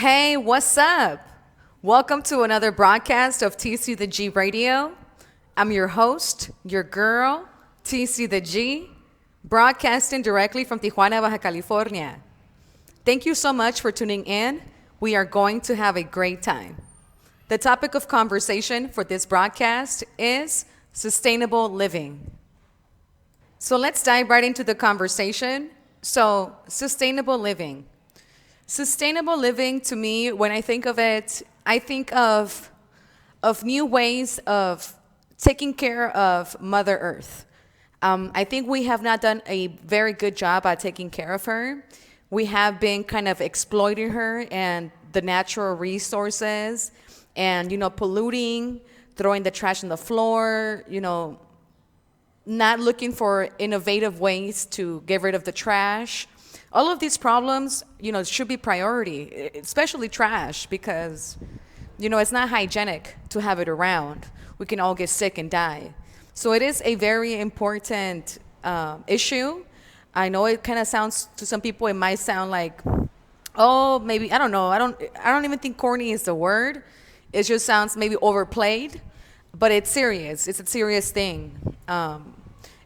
Hey, what's up? Welcome to another broadcast of TC the G Radio. I'm your host, your girl, TC the G, broadcasting directly from Tijuana, Baja California. Thank you so much for tuning in. We are going to have a great time. The topic of conversation for this broadcast is sustainable living. So let's dive right into the conversation. So, sustainable living. Sustainable living to me, when I think of it, I think of new ways of taking care of Mother Earth. I think we have not done a very good job at taking care of her. We have been kind of exploiting her and the natural resources and, polluting, throwing the trash on the floor, not looking for innovative ways to get rid of the trash. All of these problems, should be priority, especially trash, because, it's not hygienic to have it around. We can all get sick and die. So it is a very important issue. I know it kind of sounds, to some people, it might sound like, oh, maybe, I don't know. I don't even think corny is the word. It just sounds maybe overplayed, but it's serious. It's a serious thing.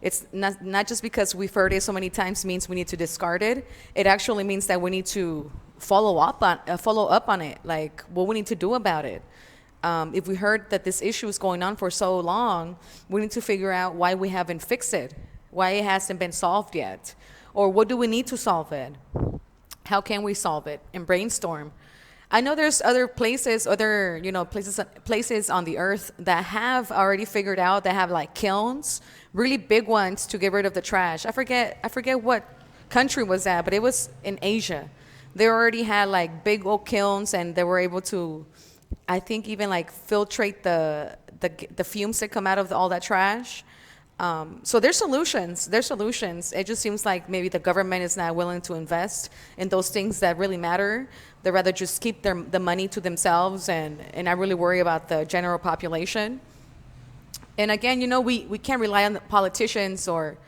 It's not just because we've heard it so many times means we need to discard it. It actually means that we need to follow up on it, like what we need to do about it. If we heard that this issue is going on for so long, we need to figure out why we haven't fixed it, why it hasn't been solved yet, or what do we need to solve it? How can we solve it? And brainstorm. I know there's other places, places on the earth that have already figured out, that have like kilns, really big ones to get rid of the trash. I forget what country was that, but it was in Asia. They already had like big old kilns, and they were able to, I think, even like filtrate the fumes that come out of all that trash. So there's solutions. It just seems like maybe the government is not willing to invest in those things that really matter. They rather just keep the money to themselves and not really worry about the general population. And again, we can't rely on the politicians or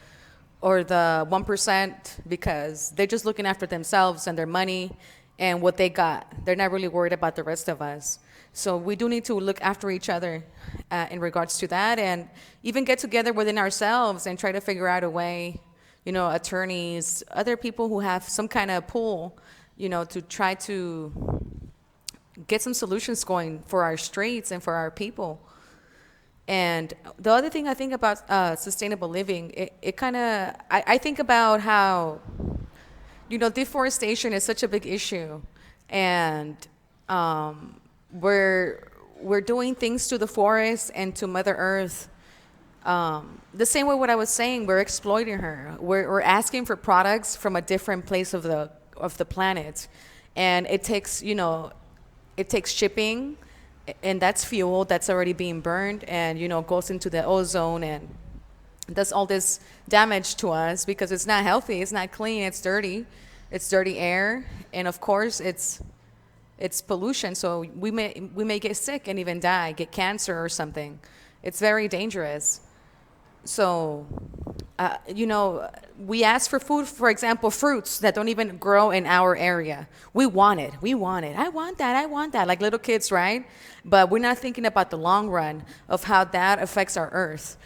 the 1%, because they're just looking after themselves and their money and what they got. They're not really worried about the rest of us. So we do need to look after each other in regards to that, and even get together within ourselves and try to figure out a way, attorneys, other people who have some kind of pull, to try to get some solutions going for our streets and for our people. And the other thing I think about sustainable living, I think about how, deforestation is such a big issue, and we're doing things to the forest and to Mother Earth the same way what I was saying. We're exploiting her. We're asking for products from a different place of the planet, and it takes shipping, and that's fuel that's already being burned, and goes into the ozone and does all this damage to us because it's not healthy, it's not clean, it's dirty air, and of course it's pollution. So we may get sick and even die, get cancer or something. It's very dangerous. So, we ask for food, for example, fruits that don't even grow in our area. We want it. I want that, like little kids, right? But we're not thinking about the long run of how that affects our earth.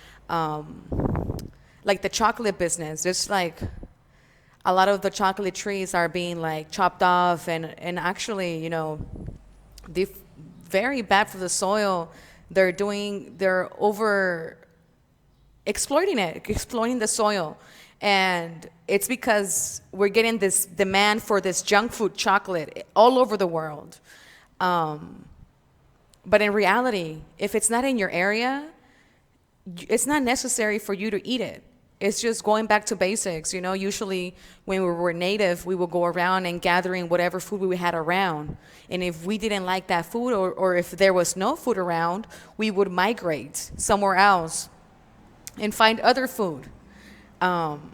Like the chocolate business, there's like a lot of the chocolate trees are being like chopped off, and actually, they're very bad for the soil. They're over exploiting the soil. And it's because we're getting this demand for this junk food chocolate all over the world. But in reality, if it's not in your area, it's not necessary for you to eat it. It's just going back to basics. Usually when we were native, we would go around and gathering whatever food we had around. And if we didn't like that food, or if there was no food around, we would migrate somewhere else and find other food. And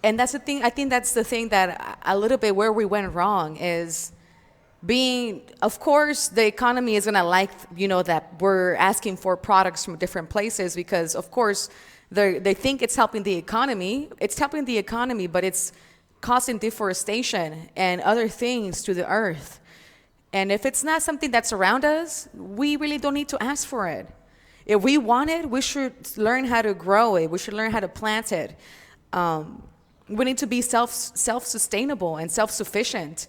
that's the thing. I think that's the thing that a little bit where we went wrong is of course, the economy is going to like, that we're asking for products from different places, because, of course, they think it's helping the economy. It's helping the economy, but it's causing deforestation and other things to the earth. And if it's not something that's around us, we really don't need to ask for it. If we want it, we should learn how to grow it. We should learn how to plant it. We need to be self-sustainable and self-sufficient,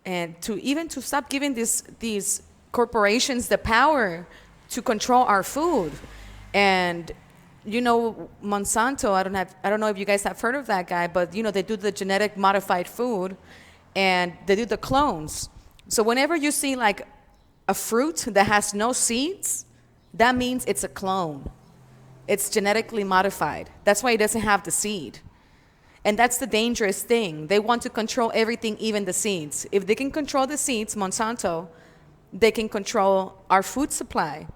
and to stop giving these corporations the power to control our food. And Monsanto, I don't know if you guys have heard of that guy, but they do the genetic modified food, and they do the clones. So whenever you see like a fruit that has no seeds, that means it's a clone. It's genetically modified. That's why it doesn't have the seed. And that's the dangerous thing. They want to control everything, even the seeds. If they can control the seeds, Monsanto, they can control our food supply.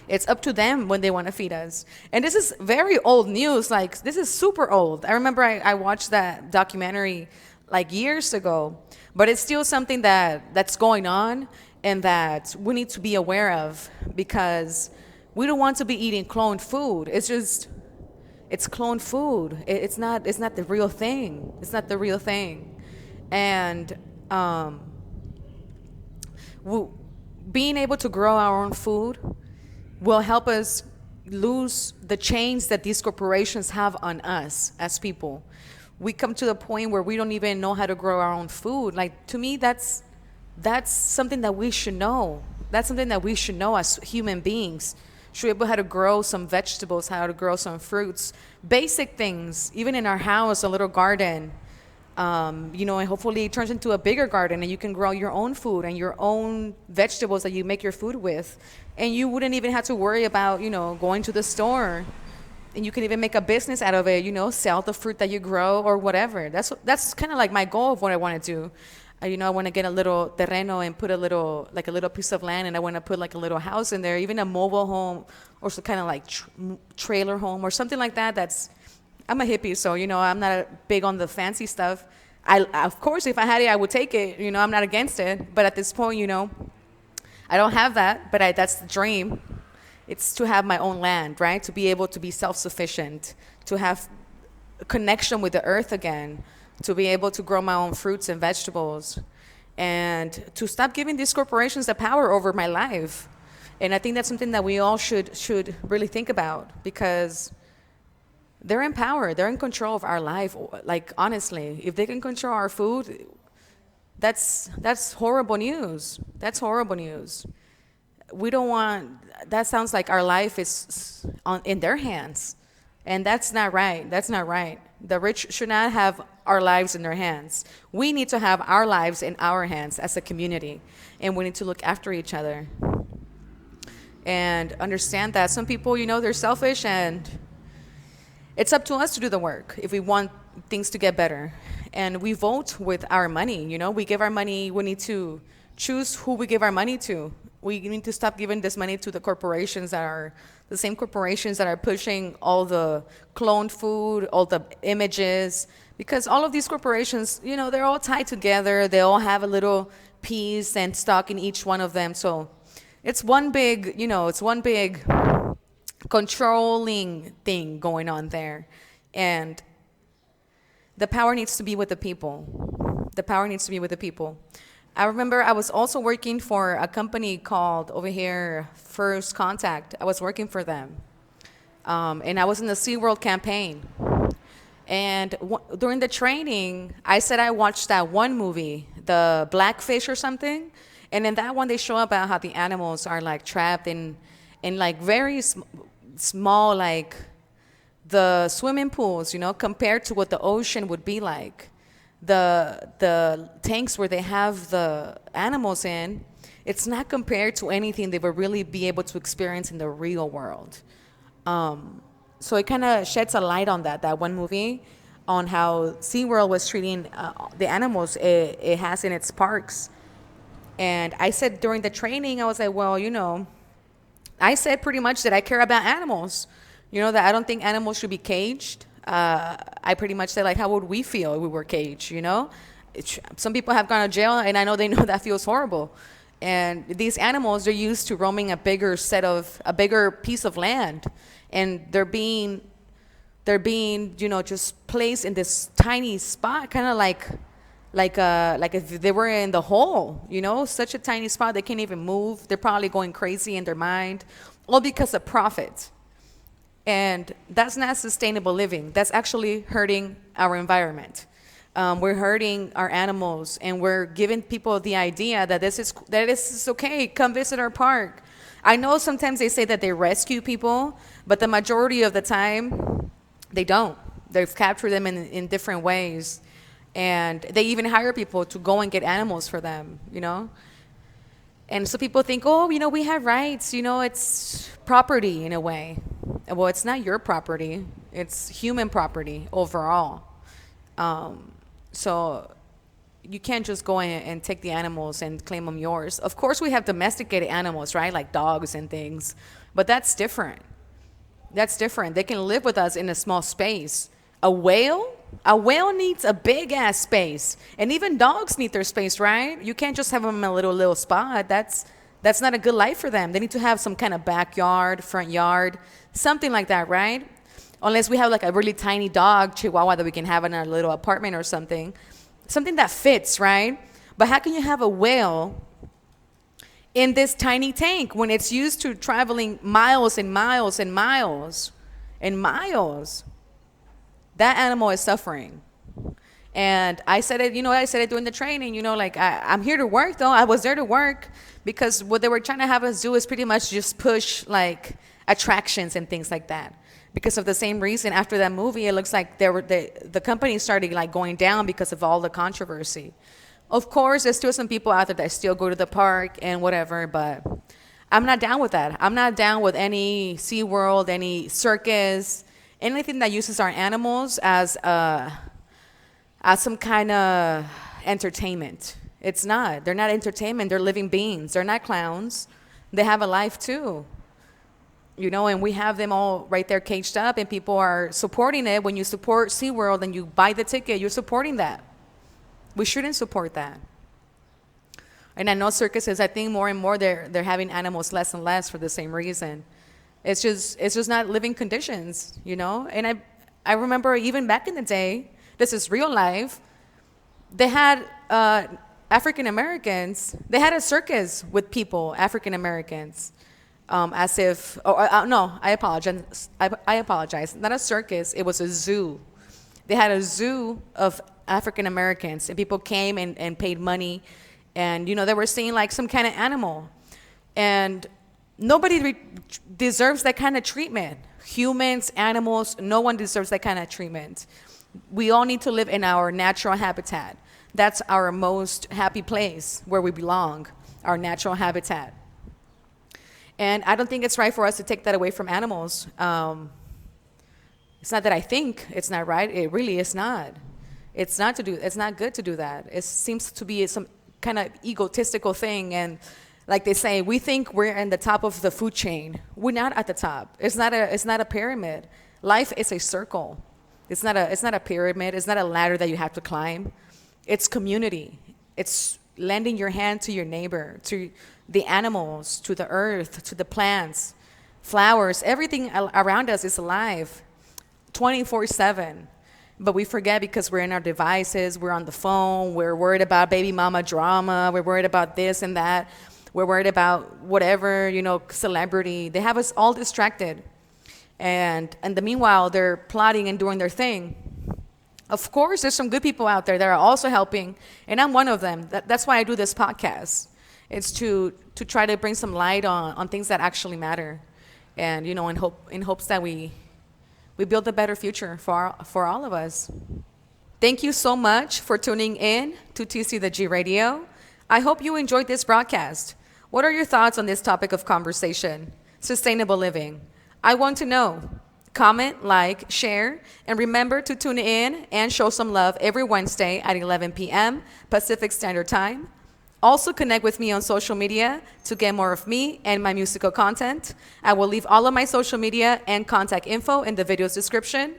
It's up to them when they want to feed us. And this is very old news. Like, this is super old. I remember I watched that documentary like years ago, but it's still something that's going on and that we need to be aware of, because we don't want to be eating cloned food. It's cloned food. It's not the real thing. It's not the real thing. And being able to grow our own food will help us lose the chains that these corporations have on us as people. We come to the point where we don't even know how to grow our own food. Like, to me, that's something that we should know. That's something that we should know as human beings. Should be able how to grow some vegetables, how to grow some fruits, basic things, even in our house, a little garden, and hopefully it turns into a bigger garden and you can grow your own food and your own vegetables that you make your food with. And you wouldn't even have to worry about, going to the store. And you can even make a business out of it, sell the fruit that you grow or whatever. That's kind of like my goal of what I want to do. I want to get a little terreno and put a little piece of land, and I want to put like a little house in there, even a mobile home or some kind of like trailer home or something like that. I'm a hippie, so, I'm not big on the fancy stuff. Of course, if I had it, I would take it. I'm not against it. But at this point, I don't have that, but that's the dream. It's to have my own land, right? To be able to be self-sufficient, to have a connection with the earth again, to be able to grow my own fruits and vegetables, and to stop giving these corporations the power over my life. And I think that's something that we all should really think about, because they're in power. They're in control of our life. Like, honestly, if they can control our food, that's horrible news. That's horrible news. We don't want, that sounds like our life is in their hands. And that's not right. That's not right. The rich should not have our lives in their hands. We need to have our lives in our hands as a community. And we need to look after each other. And understand that some people, they're selfish, and it's up to us to do the work if we want things to get better. And we vote with our money. We give our money. We need to choose who we give our money to. We need to stop giving this money to the corporations that are the same corporations that are pushing all the cloned food, all the images, because all of these corporations, they're all tied together. They all have a little piece and stock in each one of them. So it's one big, controlling thing going on there. And the power needs to be with the people. The power needs to be with the people. I remember I was also working for a company called over here First Contact. I was working for them. And I was in the SeaWorld campaign. And during the training, I said I watched that one movie, the Blackfish or something. And in that one, they show about how the animals are like trapped in like very small, like the swimming pools, compared to what the ocean would be like. The tanks where they have the animals in, it's not compared to anything they would really be able to experience in the real world. So it kind of sheds a light on that one movie, on how SeaWorld was treating the animals it has in its parks. And I said during the training, I was like, well, I said pretty much that I care about animals, that I don't think animals should be caged. I pretty much said, like, how would we feel if we were caged, Some people have gone to jail, and I know they know that feels horrible. And these animals, they're used to roaming a bigger piece of land. And they're being they're being, just placed in this tiny spot, kind of like if they were in the hole, such a tiny spot, they can't even move. They're probably going crazy in their mind, all because of profit. And that's not sustainable living. That's actually hurting our environment. We're hurting our animals, and we're giving people the idea that this is okay. Come visit our park. I know sometimes they say that they rescue people, but the majority of the time, they don't. They've captured them in different ways, and they even hire people to go and get animals for them. And so people think, oh, we have rights. It's property in a way. Well, it's not your property. It's human property overall. So you can't just go in and take the animals and claim them yours. Of course, we have domesticated animals, right? Like dogs and things. But that's different. That's different. They can live with us in a small space. A whale needs a big ass space. And even dogs need their space, right? You can't just have them in a little spot. That's not a good life for them. They need to have some kind of backyard, front yard, something like that, right? Unless we have like a really tiny dog, Chihuahua, that we can have in our little apartment or something that fits, right? But how can you have a whale in this tiny tank when it's used to traveling miles and miles and miles and miles? That animal is suffering. And I said it during the training, I'm here to work though. I was there to work because what they were trying to have us do is pretty much just push like attractions and things like that. Because of the same reason, after that movie, it looks like the company started like going down because of all the controversy. Of course, there's still some people out there that still go to the park and whatever, but I'm not down with that. I'm not down with any SeaWorld, any circus, anything that uses our animals as some kind of entertainment. It's not. They're not entertainment. They're living beings. They're not clowns. They have a life too. And we have them all right there caged up, and people are supporting it. When you support SeaWorld and you buy the ticket, you're supporting that. We shouldn't support that. And I know circuses, I think more and more they're having animals less and less for the same reason. It's just not living conditions, And I remember even back in the day, this is real life, they had African Americans, they had a circus with people, African Americans. As if, no, I apologize. I apologize. Not a circus, it was a zoo. They had a zoo of African Americans, and people came and paid money, and they were seeing like some kind of animal, and nobody deserves that kind of treatment. Humans, animals, no one deserves that kind of treatment. We all need to live in our natural habitat. That's our most happy place where we belong, our natural habitat. And I don't think it's right for us to take that away from animals. It's not that I think it's not right. It really is not. It's not good to do that. It seems to be some kind of egotistical thing. And like they say, we think we're in the top of the food chain. We're not at the top. It's not a pyramid. Life is a circle. It's not a pyramid. It's not a ladder that you have to climb. It's community. It's lending your hand to your neighbor, to the animals, to the earth, to the plants, flowers. Everything around us is alive 24/7. But we forget because we're in our devices, we're on the phone, we're worried about baby mama drama, we're worried about this and that, we're worried about whatever, celebrity. They have us all distracted. And in the meanwhile, they're plotting and doing their thing. Of course, there's some good people out there that are also helping, and I'm one of them. That's why I do this podcast. It's to try to bring some light on things that actually matter, and in hopes that we build a better future for all of us. Thank you so much for tuning in to TC the G Radio. I hope you enjoyed this broadcast. What are your thoughts on this topic of conversation, sustainable living? I want to know. Comment, like, share, and remember to tune in and show some love every Wednesday at 11 p.m. Pacific Standard Time. Also connect with me on social media to get more of me and my musical content. I will leave all of my social media and contact info in the video's description.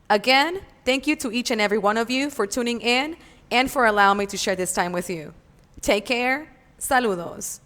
Again, thank you to each and every one of you for tuning in and for allowing me to share this time with you. Take care. Saludos.